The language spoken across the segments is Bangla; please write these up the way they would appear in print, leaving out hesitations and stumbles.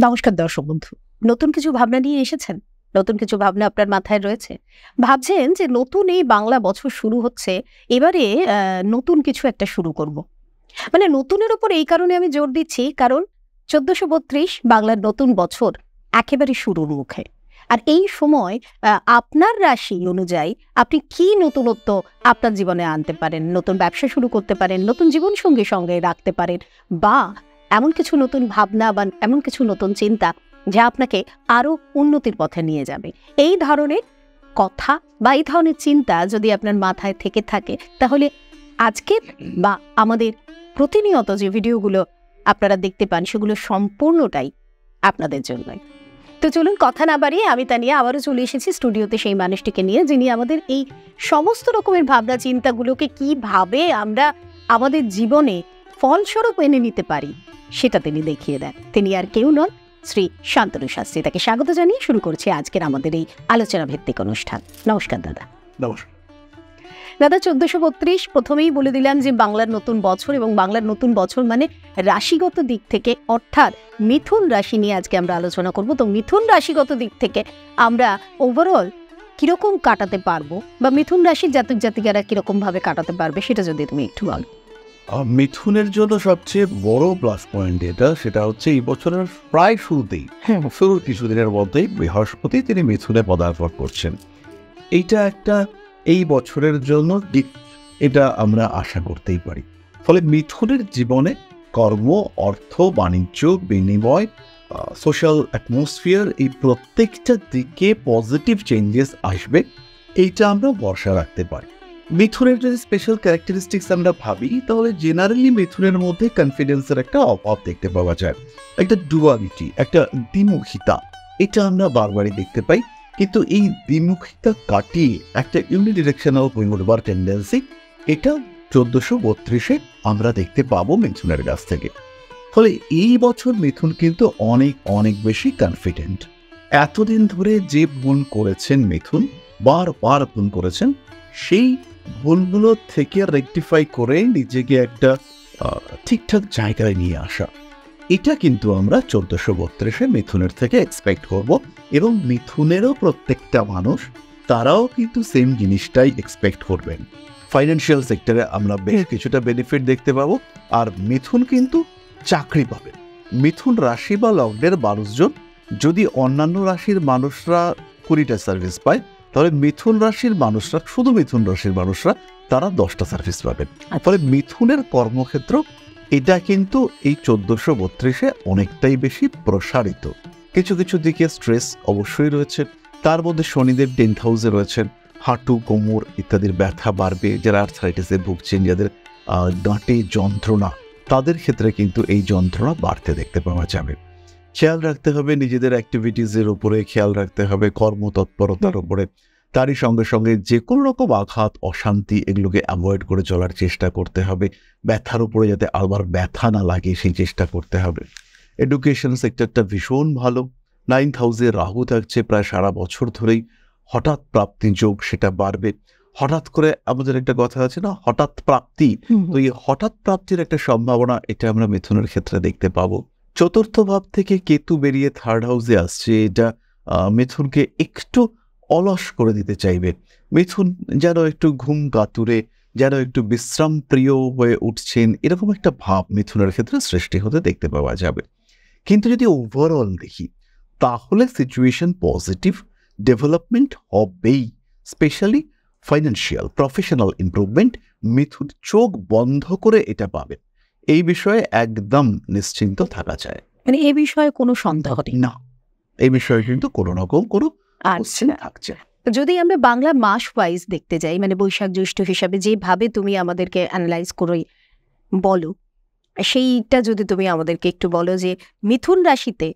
নমস্কার দর্শক বন্ধু, নতুন কিছু ভাবনা নিয়ে এসেছেন? নতুন কিছু ভাবনা আপনার মাথায় রয়েছে? ভাবছেন যে নতুন এই বাংলা বছর শুরু হচ্ছে, এবারে নতুন কিছু একটা শুরু করব। মানে নতুনের উপর এই কারণে আমি জোর দিচ্ছি, কারণ ১৪৩২ বাংলার নতুন বছর একেবারে শুরুর মুখে। আর এই সময় আপনার রাশি অনুযায়ী আপনি কি নতুনত্ব আপনার জীবনে আনতে পারেন, নতুন ব্যবসা শুরু করতে পারেন, নতুন জীবনসঙ্গী সঙ্গে রাখতে পারেন, বা এমন কিছু নতুন ভাবনা বা এমন কিছু নতুন চিন্তা যা আপনাকে আরো উন্নতির পথে নিয়ে যাবে। এই ধরনের কথা বা এই ধরনের চিন্তা যদি আপনার মাথায় থেকে থাকে, তাহলে আজকের বা আমাদের প্রতিনিয়ত যে ভিডিওগুলো আপনারা দেখতে পান সেগুলো সম্পূর্ণটাই আপনাদের জন্যই। তো চলুন কথা না বাড়িয়ে আমি তা নিয়ে আবারও চলে এসেছি স্টুডিওতে সেই মানুষটিকে নিয়ে, যিনি আমাদের এই সমস্ত রকমের ভাবনা চিন্তাগুলোকে কিভাবে আমরা আমাদের জীবনে ফলস্বরূপ এনে নিতে পারি সেটা তিনি দেখিয়ে দেন। তিনি আর কেউ নন, শ্রী শান্তনু শাস্ত্রী। তাকে স্বাগত জানিয়ে শুরু করছি আজকের আমাদের এই আলোচনা ভিত্তিক অনুষ্ঠান। নমস্কার দাদা। নমস্কার দাদা। ১৪৩২ প্রথমেই বলে দিলাম যে বাংলার নতুন বছর, এবং বাংলার নতুন বছর মানে রাশিগত দিক থেকে, অর্থাৎ মিথুন রাশি নিয়ে আজকে আমরা আলোচনা করব। তো মিথুন রাশিগত দিক থেকে আমরা ওভারঅল কিরকম কাটাতে পারবো, বা মিথুন রাশির জাতক জাতিকারা কিরকম ভাবে কাটাতে পারবে, সেটা যদি তুমি একটু বলো। মিথুনের জন্য সবচেয়ে বড় প্লাস পয়েন্ট সেটা হচ্ছে এই বছরের প্রায় শুরুতেই, শুরুর কিছুদিনের মধ্যেই বৃহস্পতি তিনি মিথুনে পদার্পণ করছেন। এইটা একটা এই বছরের জন্য এটা আমরা আশা করতেই পারি। ফলে মিথুনের জীবনে কর্ম, অর্থ, বাণিজ্য, বিনিময়, সোশ্যাল অ্যাটমসফিয়ার, এই প্রত্যেকটা দিকে পজিটিভ চেঞ্জেস আসবে, এইটা আমরা ভরসা রাখতে পারি। মিথুনের যদি স্পেশাল ক্যারেক্টারিস্টিক্স আমরা ভাবি, তাহলে জেনারেলি মিথুনের মধ্যে কনফিডেন্সের একটা অভাব দেখতে পাওয়া যায়, একটা ডুয়ালিটি, একটা দ্বিমুখিতা, এটা আমরা বারবারই দেখতে পাই। কিন্তু এই দ্বিমুখিতা কাটিয়ে একটা ইউনিডিরেকশনাল উইন্ডবার টেন্ডেন্সি, এটা ১৪৩২ আমরা দেখতে পাবো মিথুনের কাছ থেকে। ফলে এই বছর মিথুন কিন্তু অনেক অনেক বেশি কনফিডেন্ট। এতদিন ধরে যে ভুল করেছেন মিথুন, বারবার ভুল করেছেন, সেই ভুলগুলো থেকে রেকটিফাই করে নিজেকে একটা ঠিকঠাক জায়গায় নিয়ে আসা, এটা কিন্তু আমরা ১৪৩২ মিথুনের থেকে এক্সপেক্ট করব। এবং মিথুনেরও প্রত্যেকটা মানুষ, তারাও কিন্তু সেম জিনিসটাই এক্সপেক্ট করবেন। ফাইন্যান্সিয়াল সেক্টরে আমরা বেশ কিছুটা বেনিফিট দেখতে পাবো। আর মিথুন কিন্তু চাকরি পাবে। মিথুন রাশি বা লগ্নের মানুষজন, যদি অন্যান্য রাশির মানুষরা ২০টা সার্ভিস পায়, তাহলে মিথুন রাশির মানুষরা, শুধু মিথুন রাশির মানুষরা, তারা 10টা সার্ভিস পাবেন। ফলে মিথুনের কর্মক্ষেত্র এটা কিন্তু এই ১৪৩২ অনেকটাই বেশি প্রসারিত। কিছু কিছু দিকে স্ট্রেস অবশ্যই রয়েছে, তার মধ্যে শনিদেব 10th হাউসে রয়েছেন। হাঁটু, কোমর ইত্যাদির ব্যথা বাড়বে। যারা আর্থ্রাইটিসে ভুগছেন, যাদের গাঁটে যন্ত্রণা, তাদের ক্ষেত্রে কিন্তু এই যন্ত্রণা বাড়তে দেখতে পাওয়া যাবে। খেয়াল রাখতে হবে নিজেদের অ্যাক্টিভিটিসের উপরে, খেয়াল রাখতে হবে কর্মতৎপরতার উপরে। তারই সঙ্গে সঙ্গে যে কোনো রকম আঘাত, অশান্তি, এগুলোকে অ্যাভয়েড করে চলার চেষ্টা করতে হবে। ব্যথার উপরে যাতে আবার ব্যথা না লাগে সেই চেষ্টা করতে হবে। এডুকেশন সেক্টরটা ভীষণ ভালো। 9th হাউসে রাহু থাকছে প্রায় সারা বছর ধরেই। হঠাৎ প্রাপ্তি যোগ সেটা বাড়বে। হঠাৎ করে আমাদের একটা কথা আছে না, হঠাৎ প্রাপ্তি, তো এই হঠাৎ প্রাপ্তির একটা সম্ভাবনা এটা আমরা মিথুনের ক্ষেত্রে দেখতে পাবো। ৪র্থ ভাব থেকে কেতু বেরিয়ে 3rd হাউসে আসছে, এটা মিথুনকে একটু অলস করে দিতে চাইবে। মিথুন যেন একটু ঘুম কাতুরে, যেন একটু বিশ্রাম প্রিয় হয়ে উঠছেন, এরকম একটা ভাব মিথুনের ক্ষেত্রে সৃষ্টি হতে দেখতে পাওয়া যাবে। কিন্তু যদি ওভারঅল দেখি, তাহলে সিচুয়েশন পজিটিভ, ডেভেলপমেন্ট হবেই। স্পেশালি ফাইন্যান্সিয়াল, প্রফেশনাল ইমপ্রুভমেন্ট মিথুন চোখ বন্ধ করে এটা পাবে। এই বিষয়ে একদম নিশ্চিন্ত থাকা যায়, মানে এই বিষয়ে কোনো সন্দেহ নেই না। এই বিষয়ে কিন্তু কোনো রকম কোনো থাকছে। যদি আমরা বাংলা মাস ওয়াইজ দেখতে যাই, মানে বৈশাখ জ্যৈষ্ঠ হিসাবে যেভাবে তুমি আমাদেরকে অ্যানালাইজ করে বলো, সেইটা যদি তুমি আমাদেরকে একটু বলো যে মিথুন রাশিতে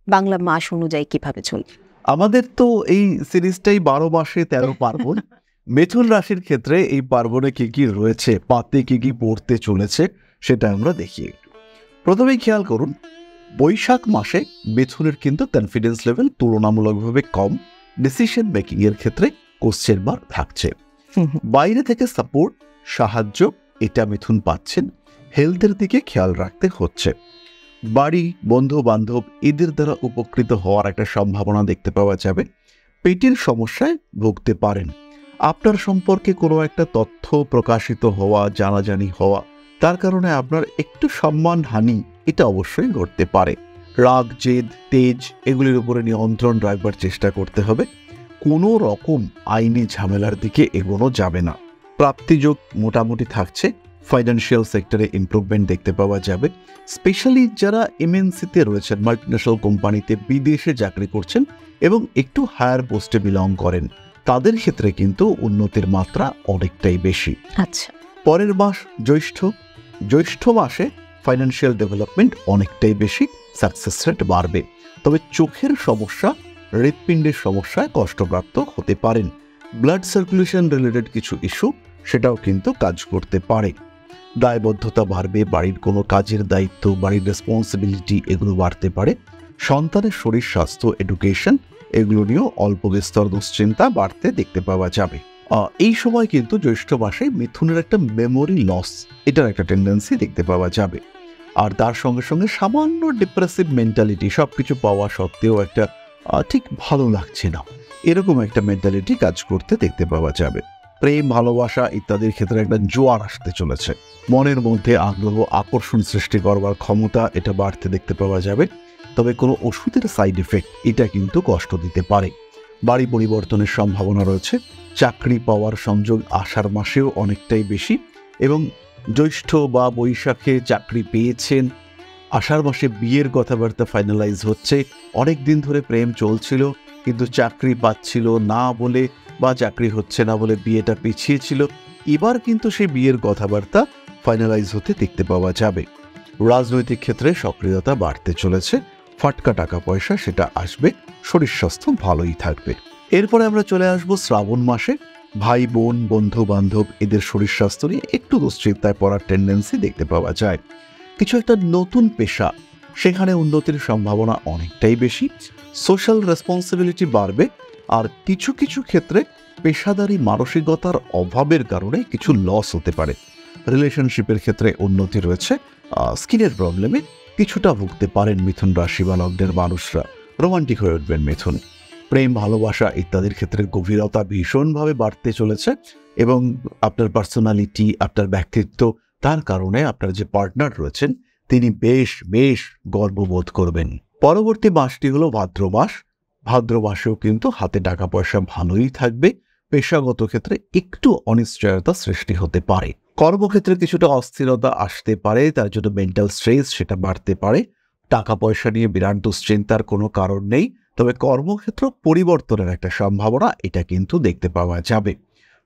বাংলা মাস অনুযায়ী কিভাবে চলবে। আমাদের তো এই সিরিজটাই 12 মাসে 13 পার্বণ। মিথুন রাশির ক্ষেত্রে এই পার্বণে কি কি রয়েছে, পাতে কি কি পড়তে চলেছে, সেটা আমরা দেখি একটু। প্রথমেই খেয়াল করুন, বৈশাখ মাসে মিথুনের কিন্তু কনফিডেন্স লেভেল তুলনামূলকভাবে কম। ডিসিশন মেকিং এর ক্ষেত্রে কোশ্চেন মার্ক থাকছে। বাইরে থেকে সাপোর্ট, সাহায্য এটা মিথুন পাচ্ছেন। হেলথের দিকে খেয়াল রাখতে হচ্ছে। বাড়ি, বন্ধু বান্ধব এদের দ্বারা উপকৃত হওয়ার একটা সম্ভাবনা দেখতে পাওয়া যাবে। পেটের সমস্যায় ভুগতে পারেন। আপনার সম্পর্কে কোনো একটা তথ্য প্রকাশিত হওয়া, জানাজানি হওয়া, তার কারণে আপনার একটু সম্মানহানি এটা অবশ্যই ঘটতে পারে। রাগ, জেদ, তেজ এগুলির উপরে নিয়ন্ত্রণ রাখবার চেষ্টা করতে হবে। কোনো রকম আইনি ঝামেলার দিকে এগোনো যাবে না। প্রাপ্তিযোগ মোটামুটি থাকছে। ফাইন্যান্সিয়াল সেক্টরে ইমপ্রুভমেন্ট দেখতে পাওয়া যাবে। স্পেশালি যারা এমএনসিতে রয়েছেন, মাল্টিন্যাশনাল কোম্পানিতে বিদেশে চাকরি করছেন এবং একটু হায়ার পোস্টে বিলং করেন, তাদের ক্ষেত্রে কিন্তু উন্নতির মাত্রা অনেকটাই বেশি। আচ্ছা, পরের মাস জ্যৈষ্ঠ মাসে ফাইন্যান্সিয়াল ডেভেলপমেন্ট অনেকটাই বেশি, সাকসেস রেট বাড়বে। তবে চোখের সমস্যা, হৃৎপিণ্ডের সমস্যায় কষ্টপ্রাপ্ত হতে পারেন। ব্লাড সার্কুলেশন রিলেটেড কিছু ইস্যু সেটাও কিন্তু কাজ করতে পারে। দায়বদ্ধতা বাড়বে, বাড়ির কোনো কাজের দায়িত্ব, বাড়ির রেসপন্সিবিলিটি এগুলো বাড়তে পারে। সন্তানের শরীর স্বাস্থ্য, এডুকেশন এগুলো নিয়েও অল্প বিস্তর দুশ্চিন্তা বাড়তে দেখতে পাওয়া যাবে। এই সময় কিন্তু জ্যৈষ্ঠ মাসে মিথুনের একটা মেমোরি লস এটার একটা টেন্ডেন্সি দেখতে পাওয়া যাবে। আর তার সঙ্গে সঙ্গে সামান্য ডিপ্রেসিভ মেন্টালিটি, সবকিছু পাওয়া সত্ত্বেও একটা ঠিক ভালো লাগছে না, এরকম একটা মেন্টালিটি কাজ করতে দেখতে পাওয়া যাবে। প্রেম, ভালোবাসা ইত্যাদির ক্ষেত্রে একটা জোয়ার আসতে চলেছে। মনের মধ্যে আগ্রহ, আকর্ষণ সৃষ্টি করবার ক্ষমতা এটা বাড়তে দেখতে পাওয়া যাবে। তবে কোনো ওষুধের সাইড এফেক্ট এটা কিন্তু কষ্ট দিতে পারে। বাড়ি পরিবর্তনের সম্ভাবনা রয়েছে। চাকরি পাওয়ার সংযোগ আষাঢ় মাসেও অনেকটাই বেশি, এবং জ্যৈষ্ঠ বা বৈশাখে চাকরি পেয়েছেন, আষাঢ় মাসে বিয়ের কথাবার্তা ফাইনালাইজ হচ্ছে। অনেক দিন ধরে প্রেম চলছিল কিন্তু চাকরি পাচ্ছিল না বলে বা চাকরি হচ্ছে না বলে বিয়েটা পিছিয়ে ছিল, এবার কিন্তু সেই বিয়ের কথাবার্তা ফাইনালাইজ হতে দেখতে পাওয়া যাবে। রাজনৈতিক ক্ষেত্রে সক্রিয়তা বাড়তে চলেছে। ফাটকা টাকা পয়সা সেটা আসবে। শরীর স্বাস্থ্য ভালোই থাকবে। এরপরে আমরা চলে আসবো শ্রাবণ মাসে। ভাই বোন, বন্ধু বান্ধব এদের শরীর স্বাস্থ্য নিয়ে একটু দুশ্চিন্তায় পড়ার টেন্ডেন্সি দেখতে পাওয়া যায়। কিছু একটা নতুন পেশা, সেখানে উন্নতির সম্ভাবনা অনেকটাই বেশি। সোশ্যাল রেসপন্সিবিলিটি বাড়বে। আর কিছু কিছু ক্ষেত্রে পেশাদারি মানসিকতার অভাবের কারণে কিছু লস হতে পারে। রিলেশনশিপের ক্ষেত্রে উন্নতি রয়েছে। স্কিনের প্রবলেমে কিছুটা ভুগতে পারেন মিথুন রাশি বা লগ্নের মানুষরা। রোমান্টিক হয়ে উঠবেন মিথুন। প্রেম, ভালোবাসা ইত্যাদির ক্ষেত্রে গভীরতা ভীষণভাবে বাড়তে চলেছে, এবং আপনার পার্সোনালিটি, আপনার ব্যক্তিত্ব, তার কারণে আপনার যে পার্টনার রয়েছেন তিনি বেশ বেশ গর্ববোধ করবেন। পরবর্তী মাসটি হলো ভাদ্র মাস। ভাদ্র মাসেও কিন্তু হাতে টাকা পয়সা ভালোই থাকবে। পেশাগত ক্ষেত্রে একটু অনিশ্চয়তা সৃষ্টি হতে পারে। কর্মক্ষেত্রে কিছুটা অস্থিরতা আসতে পারে, তার জন্য মেন্টাল স্ট্রেস সেটা বাড়তে পারে। টাকা পয়সা নিয়ে বিরাট দুশ্চিন্তার কোনো কারণ নেই, তবে কর্মক্ষেত্র পরিবর্তনের একটা সম্ভাবনা এটা কিন্তু দেখতে পাওয়া যাবে।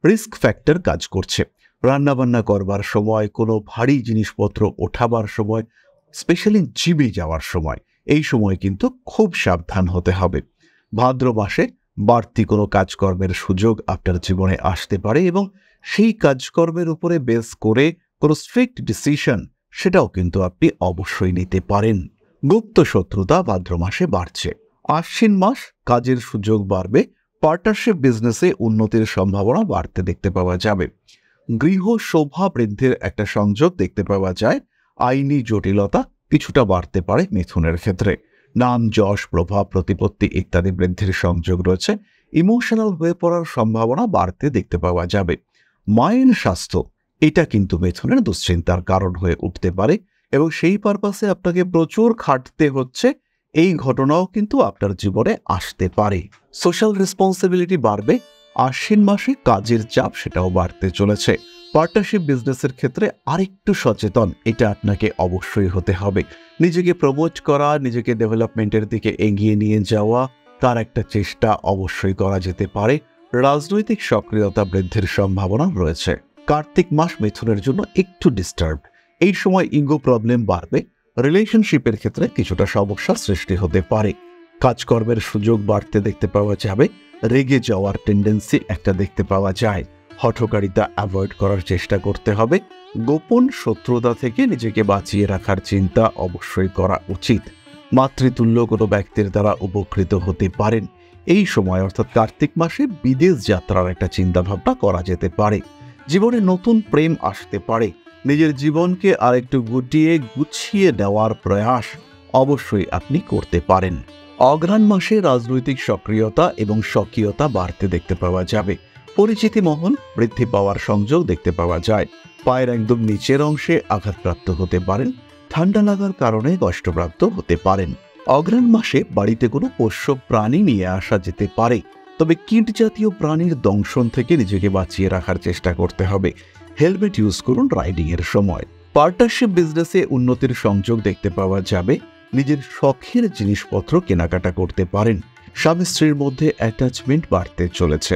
রিস্ক ফ্যাক্টর কাজ করছে। রান্নাবান্না করবার সময়, কোনো ভারী জিনিসপত্র ওঠাবার সময়, স্পেশালি জিমে যাওয়ার সময়, এই সময় কিন্তু খুব সাবধান হতে হবে। ভাদ্র মাসে বাড়তি কোনো কাজকর্মের সুযোগ আপনার জীবনে আসতে পারে, এবং সেই কাজকর্মের উপরে বেস করে কোনো স্ট্রিক্ট ডিসিশন সেটাও কিন্তু আপনি অবশ্যই নিতে পারেন। গুপ্ত শত্রুতা ভাদ্র মাসে বাড়ছে। আশ্বিন মাস কাজের সুযোগ বাড়বে। পার্টনারশিপ বিজনেসে উন্নতির সম্ভাবনা বাড়তে দেখতে পাওয়া যাবে। গৃহ শোভা বৃদ্ধির একটা সংযোগ দেখতে পাওয়া যায়। আইনি জটিলতা কিছুটা বাড়তে পারে মিথুনের ক্ষেত্রে। নাম, যশ, প্রভাব, প্রতিপত্তি ইত্যাদি বৃদ্ধির সংযোগ রয়েছে। ইমোশনাল হয়ে পড়ার সম্ভাবনা বাড়তে দেখতে পাওয়া যাবে। মায়ের স্বাস্থ্য এটা কিন্তু মিথুনের দুশ্চিন্তার কারণ হয়ে উঠতে পারে, এবং সেই পারপাসে আপনাকে প্রচুর খাটতে হচ্ছে, এই ঘটনাও কিন্তু আপনার জীবনে আসতে পারে। সোশ্যাল রেসপন্সিবিলিটি বাড়বে। আশ্বিন মাসে কাজের চাপ সেটাও বাড়তে চলেছে। পার্টনারশিপ বিজনেসের ক্ষেত্রে আরেকটু সচেতন এটা আপনাকে অবশ্যই হতে হবে। নিজেকে প্রমোট করা, নিজেকে ডেভেলপমেন্টের দিকে এগিয়ে নিয়ে যাওয়া, তার একটা চেষ্টা অবশ্যই করা যেতে পারে। রাজনৈতিক সক্রিয়তা বৃদ্ধির সম্ভাবনা রয়েছে। কার্তিক মাস মিথুনের জন্য একটু ডিস্টার্ব। এই সময় ইগো প্রবলেম বাড়বে। রিলেশনশিপের ক্ষেত্রে কিছুটা সমস্যা সৃষ্টি হতে পারে। কাজকর্মের সুযোগ বাড়তে দেখতে পাওয়া যাবে। রেগে যাওয়ার টেন্ডেন্সি একটা দেখতে পাওয়া যায়। হঠকারিতা অ্যাভয়েড করার চেষ্টা করতে হবে। গোপন শত্রুতা থেকে নিজেকে বাঁচিয়ে রাখার চিন্তা অবশ্যই করা উচিত। মাতৃতুল্য কোনো ব্যক্তির দ্বারা উপকৃত হতে পারেন। এই সময় অর্থাৎ কার্তিক মাসে বিদেশ যাত্রার একটা চিন্তাভাবনা করা যেতে পারে। জীবনে নতুন প্রেম আসতে পারে। নিজের জীবনকে আরেকটু গুছিয়ে নেওয়ার প্রয়াস অবশ্যই আপনি করতে পারেন। অঘ্রাণ মাসে রাজনৈতিক সক্রিয়তা এবং স্বকীয়তা বাড়তে দেখতে পাওয়া যাবে। পরিচিতি মহল বৃদ্ধি পাওয়ার সংযোগ দেখতে পাওয়া যায়। পায়ের একদম নিচের অংশে আঘাতপ্রাপ্ত হতে পারেন। ঠান্ডা লাগার কারণে কষ্টপ্রাপ্ত হতে পারেন। অঘ্রাণ মাসে বাড়িতে কোনো পোষ্য প্রাণী নিয়ে আসা যেতে পারে, তবে কীট জাতীয় প্রাণীর দংশন থেকে নিজেকে বাঁচিয়ে রাখার চেষ্টা করতে হবে। হেলমেট ইউজ করুন রাইডিং এর সময়। পার্টনারশিপ বিজনেসে উন্নতির সংযোগ দেখতে পাওয়া যাবে। নিজের শখের জিনিসপত্র কেনাকাটা করতে পারেন। স্বামী স্ত্রীর মধ্যে অ্যাটাচমেন্ট বাড়তে চলেছে।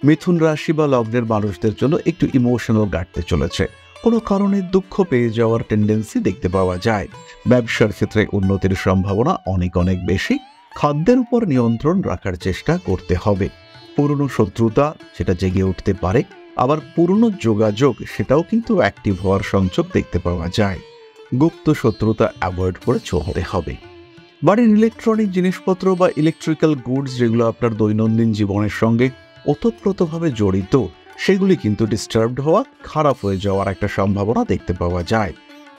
মিথুন রাশি বা লগ্নের মানুষদের জন্য একটু ইমোশনাল কাটতে চলেছে। কোনো কারণে দুঃখ পেয়ে যাওয়ার টেন্ডেন্সি দেখতে পাওয়া যায়। ব্যবসার ক্ষেত্রে উন্নতির সম্ভাবনা অনেক বেশি। খাদ্যের উপর নিয়ন্ত্রণ রাখার চেষ্টা করতে হবে। পুরনো শত্রুতা সেটা জেগে উঠতে পারে, আবার পুরনো যোগাযোগ সেটাও কিন্তু অ্যাক্টিভ হওয়ার সংযোগ দেখতে পাওয়া যায়। গুপ্ত শত্রুতা অ্যাভয়েড করে চলতে হবে। বাড়ির ইলেকট্রনিক জিনিসপত্র বা ইলেকট্রিক্যাল গুডস যেগুলো আপনার দৈনন্দিন জীবনের সঙ্গে ওতপ্রোতভাবে জড়িত, সেগুলি কিন্তু ডিস্টার্বড হওয়া, খারাপ হয়ে যাওয়ার একটা সম্ভাবনা দেখতে পাওয়া যায়।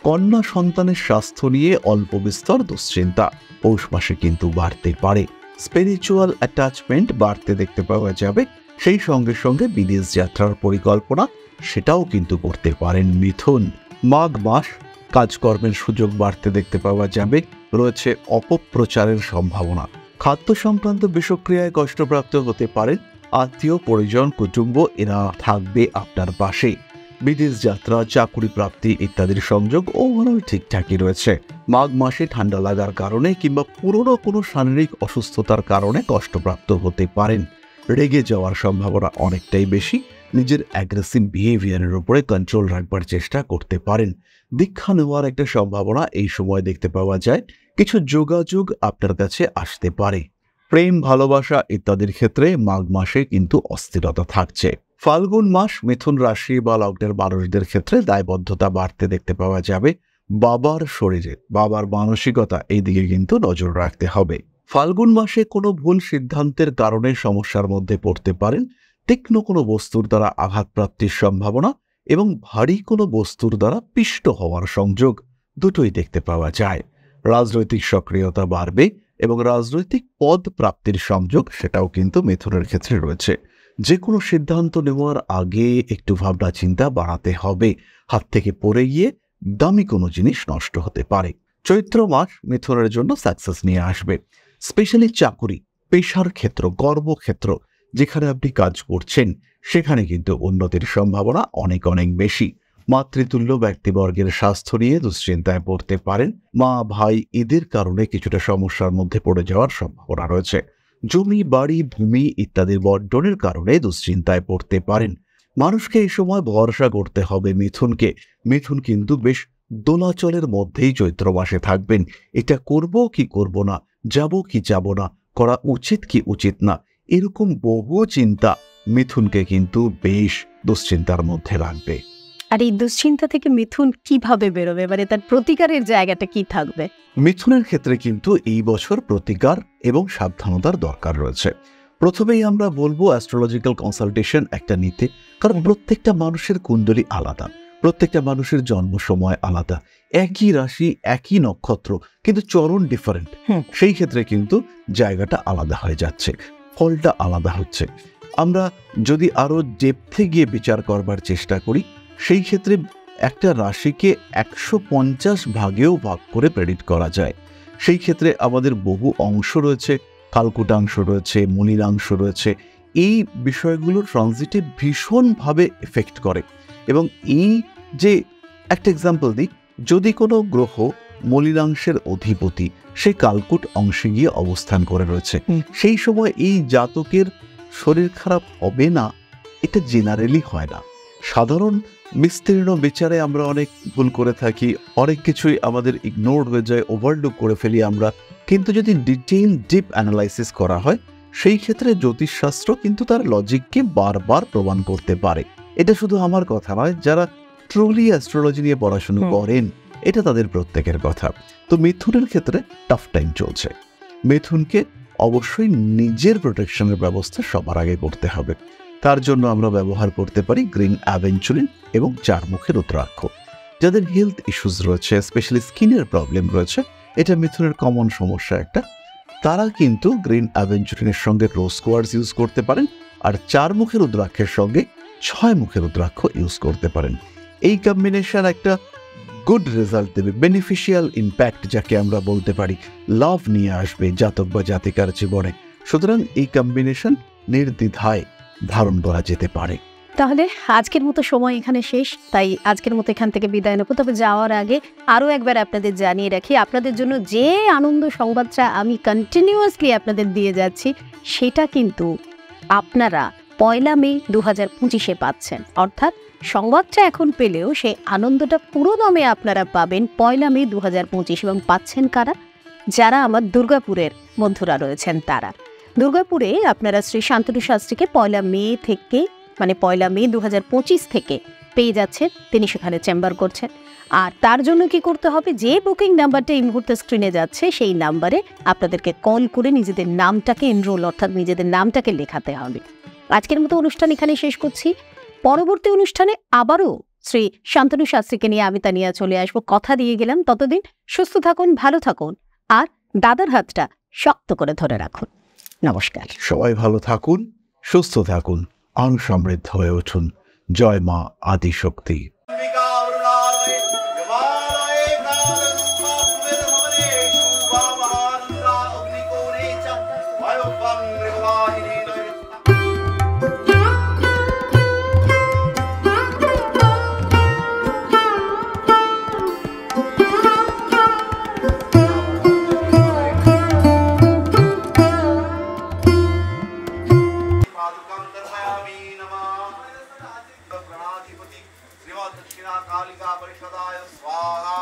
কন্যা সন্তানের স্বাস্থ্য নিয়ে অল্প বিস্তর দুশ্চিন্তা পৌষ মাসে কিন্তু বাড়তে পারে। স্পিরিচুয়াল অ্যাটাচমেন্ট বাড়তে দেখতে পাওয়া যাবে। সেই সঙ্গে বিদেশ যাত্রার পরিকল্পনা সেটাও কিন্তু করতে পারেন মিথুন। মাঘ মাস কাজকর্মের সুযোগ বাড়তে দেখতে পাওয়া যাবে। রয়েছে অপপ্রচারের সম্ভাবনা। খাদ্য সংক্রান্ত বিষক্রিয়ায় কষ্টপ্রাপ্ত হতে পারেন। আত্মীয় পরিজন কুটুম্ব এরা থাকবে আপনার পাশে। বিদেশ যাত্রা, চাকুরি প্রাপ্তি ইত্যাদির সংযোগ ওভারঅল ঠিকঠাকই রয়েছে। মাঘ মাসে ঠান্ডা লাগার কারণে কিংবা পুরনো কোনো শারীরিক অসুস্থতার কারণে কষ্টপ্রাপ্ত হতে পারেন। রেগে যাওয়ার সম্ভাবনা অনেকটাই বেশি। নিজের অ্যাগ্রেসিভ বিহেভিয়ারের উপরে কন্ট্রোল রাখবার চেষ্টা করতে পারেন। দীক্ষা নেওয়ার একটা সম্ভাবনা এই সময় দেখতে পাওয়া যায়। কিছু যোগাযোগ আপনার কাছে আসতে পারে। প্রেম, ভালোবাসা ইত্যাদির ক্ষেত্রে মাঘ মাসে কিন্তু অস্থিরতা থাকছে। ফাল্গুন মাস মিথুন রাশি বা লগ্নের মানুষদের ক্ষেত্রে দায়বদ্ধতা বাড়তে দেখতে পাওয়া যাবে। বাবার শরীরে, বাবার মানসিকতা এই দিকে কিন্তু নজর রাখতে হবে। ফাল্গুন মাসে কোনো ভুল সিদ্ধান্তের কারণে সমস্যার মধ্যে পড়তে পারেন। তীক্ষ্ণ কোনো বস্তুর দ্বারা আঘাতপ্রাপ্তির সম্ভাবনা এবং ভারী কোনো বস্তুর দ্বারা পিষ্ট হওয়ার সংযোগ দুটোই দেখতে পাওয়া যায়। রাজনৈতিক সক্রিয়তা বাড়বে এবং রাজনৈতিক পদ প্রাপ্তির সংযোগ সেটাও কিন্তু মিথুনের ক্ষেত্রে রয়েছে। যে কোনো সিদ্ধান্ত নেওয়ার আগে একটু ভাবনা চিন্তা বাড়াতে হবে। হাত থেকে পড়ে গিয়ে দামি কোনো জিনিস নষ্ট হতে পারে। চৈত্র মাস মিথুনের জন্য সাকসেস নিয়ে আসবে। স্পেশালি চাকুরি, পেশার ক্ষেত্র, কর্মক্ষেত্র যেখানে আপনি কাজ করছেন সেখানে কিন্তু উন্নতির সম্ভাবনা অনেক বেশি। মাতৃতুল্য ব্যক্তিবর্গের স্বাস্থ্য নিয়ে দুশ্চিন্তায় পড়তে পারেন। মা, ভাই এদের কারণে কিছুটা সমস্যার মধ্যে পড়ে যাওয়ার সম্ভাবনা রয়েছে। জমি, বাড়ি, ভূমি ইত্যাদির বন্টনের কারণে দুশ্চিন্তায় পড়তে পারেন। মানুষকে এই সময় ভরসা করতে হবে মিথুনকে। মিথুন কিন্তু বেশ দোলাচলের মধ্যেই চৈত্র মাসে থাকবেন। এটা করব কি করব না, যাব কি যাব না, করা উচিত কি উচিত না, এরকম বহু চিন্তা মিথুনকে কিন্তু বেশ দুশ্চিন্তার মধ্যে রাখবে। আর এই দুশ্চিন্তা থেকে মিথুন কিভাবে বেরোবে, মানে তার প্রতিকারের জায়গাটা কি থাকবে? মিথুনের ক্ষেত্রে কিন্তু এই বছর প্রতিকার এবং সাবধানতার দরকার রয়েছে। প্রথমেই আমরা বলবো অ্যাস্ট্রোলজিক্যাল কনসালটেশন একটা নিতে, কারণ প্রত্যেকটা মানুষের কুণ্ডলী আলাদা, প্রত্যেকটা মানুষের জন্ম সময় আলাদা। একই রাশি, একই নক্ষত্র, কিন্তু চরণ ডিফারেন্ট। সেই ক্ষেত্রে কিন্তু জায়গাটা আলাদা হয়ে যাচ্ছে, ফলটা আলাদা হচ্ছে। আমরা যদি আরো ডেপথে গিয়ে বিচার করবার চেষ্টা করি, সেই ক্ষেত্রে একটা রাশিকে 150 ভাগেও ভাগ করে প্রেডিক্ট করা যায়। সেই ক্ষেত্রে আমাদের বহু অংশ রয়েছে, কালকুটাংশ রয়েছে, মূলিরাংশ রয়েছে। এই বিষয়গুলো ট্রানজিটে ভীষণভাবে এফেক্ট করে। এবং এই যে একটা এক্সাম্পল দিই, যদি কোনো গ্রহ মূলিরাংশের অধিপতি সে কালকুট অংশে গিয়ে অবস্থান করে রয়েছে, সেই সময় এই জাতকের শরীর খারাপ হবে না, এটা জেনারেলি হয় না। সাধারণ বিস্তীর্ণ বিচারে আমরা অনেক ভুল করে থাকি, অনেক কিছুই আমাদের ইগনোর হয়ে যায়, ওভারলুক করে ফেলি আমরা। কিন্তু যদি ডিটেইল ডিপ অ্যানালাইসিস করা হয়, সেই ক্ষেত্রে জ্যোতিষশাস্ত্র কিন্তু তার লজিককে বারবার প্রমাণ করতে পারে। এটা শুধু আমার কথা নয়, যারা ট্রুলি অ্যাস্ট্রোলজি নিয়ে পড়াশোনা করেন এটা তাদের প্রত্যেকের কথা। তো মিথুনের ক্ষেত্রে টাফ টাইম চলছে। মিথুনকে অবশ্যই নিজের প্রোটেকশনের ব্যবস্থা সবার আগে করতে হবে। তার জন্য আমরা ব্যবহার করতে পারি গ্রিন অ্যাভেঞ্চুরিন এবং 4 মুখের রুদ্রাক্ষ। যাদের হেলথ ইস্যুস রয়েছে, স্পেশালি স্কিনের প্রবলেম রয়েছে, এটা মিথুনের কমন সমস্যা একটা, তারা কিন্তু গ্রিন অ্যাভেঞ্চুরিনের সঙ্গে রোজ কোয়ার্টজ ইউজ করতে পারেন, আর 4 মুখের রুদ্রাক্ষের সঙ্গে 6 মুখের রুদ্রাক্ষ ইউজ করতে পারেন। এই কম্বিনেশন একটা গুড রেজাল্ট দেবে, বেনিফিশিয়াল ইম্প্যাক্ট যাকে আমরা বলতে পারি, লাভ নিয়ে আসবে জাতক বা জাতিকার জীবনে। সুতরাং এই কম্বিনেশন নির্দ্বিধায় ধারণ করা যেতে পারে। তাহলে আজকের মতো সময় এখানে শেষ, তাই আজকের মতো এখান থেকে বিদায় নেব। তবে যাওয়ার আগে আরও একবার আপনাদের জানিয়ে রাখি, আপনাদের জন্য যে আনন্দ সংবাদটা আমি কন্টিনিউয়াসলি আপনাদের দিয়ে যাচ্ছি, সেটা কিন্তু আপনারা 1 মে 2025 পাচ্ছেন। অর্থাৎ সংবাদটা এখন পেলেও সেই আনন্দটা পুরো দমে আপনারা পাবেন 1 মে 2025। এবং পাচ্ছেন কারা? যারা আমার দুর্গাপুরের বন্ধুরা রয়েছেন তারা। দুর্গাপুরে আপনারা শ্রী শান্তনু শাস্ত্রীকে 1 মে থেকে, মানে 1 মে 2025 থেকে পেয়ে যাচ্ছেন। তিনি সেখানে চেম্বার করছেন। আর তার জন্য কি করতে হবে? যে বুকিং নাম্বারটা এই মুহূর্তে স্ক্রিনে যাচ্ছে সেই নাম্বারে আপনাদেরকে কল করে নিজেদের নামটাকে এনরোল, অর্থাৎ নিজেদের নামটাকে লেখাতে হবে। আজকের মতো অনুষ্ঠান এখানে শেষ করছি। পরবর্তী অনুষ্ঠানে আবারও শ্রী শান্তনু শাস্ত্রীকে নিয়ে আমি তানিয়া চলে আসবো, কথা দিয়ে গেলাম। ততদিন সুস্থ থাকুন, ভালো থাকুন, আর দাদার হাতটা শক্ত করে ধরে রাখুন। নমস্কার। সবাই ভালো থাকুন, সুস্থ থাকুন, আর সমৃদ্ধ হয়ে উঠুন। জয় মা আদিশক্তি। दक्षिणा कालिका परिषदाय स्वाहा।